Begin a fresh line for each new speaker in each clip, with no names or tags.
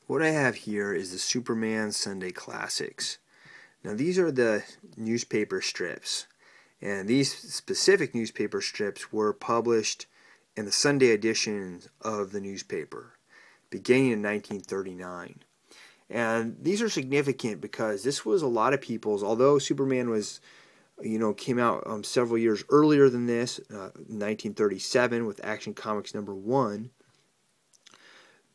What I have here is the Superman Sunday Classics. Now these are the newspaper strips, and these specific newspaper strips were published in the Sunday editions of the newspaper beginning in 1939. And these are significant because this was a lot of people's, although Superman was, came out several years earlier than this, 1937 with Action Comics #1.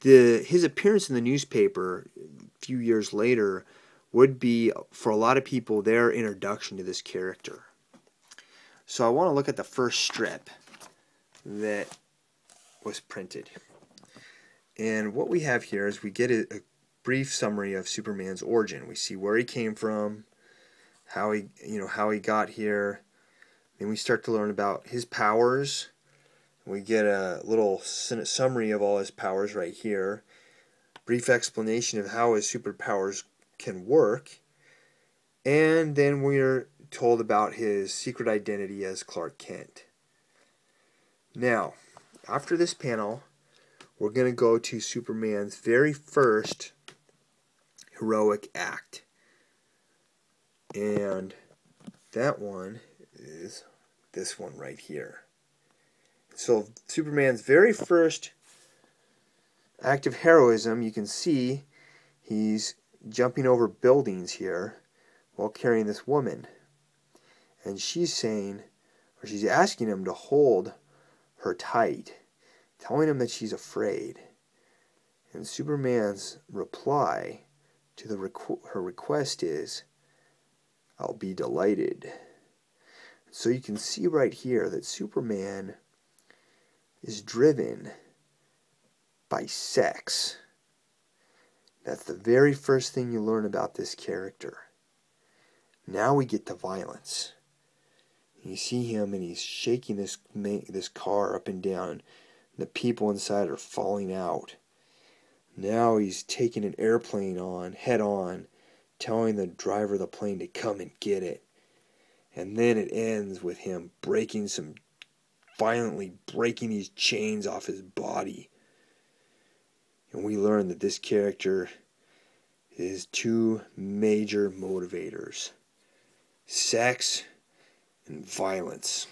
His appearance in the newspaper a few years later would be, for a lot of people, their introduction to this character. So I want to look at the first strip that was printed. And what we have here is we get a brief summary of Superman's origin. We see where he came from, how he got here. Then we start to learn about his powers. We get a little summary of all his powers right here. Brief explanation of how his superpowers can work. And then we're told about his secret identity as Clark Kent. Now, after this panel, we're going to go to Superman's very first heroic act. And that one is this one right here. So Superman's very first act of heroism, you can see he's jumping over buildings here while carrying this woman. And she's saying, or she's asking him to hold her tight, telling him that she's afraid. And Superman's reply to her request is, "I'll be delighted." So you can see right here that Superman is driven by sex. That's the very first thing you learn about this character. Now we get to violence. You see him and he's shaking this car up and down. The people inside are falling out. Now he's taking an airplane head on, telling the driver of the plane to come and get it. And then it ends with him violently breaking these chains off his body. And we learn that this character is two major motivators: sex and violence.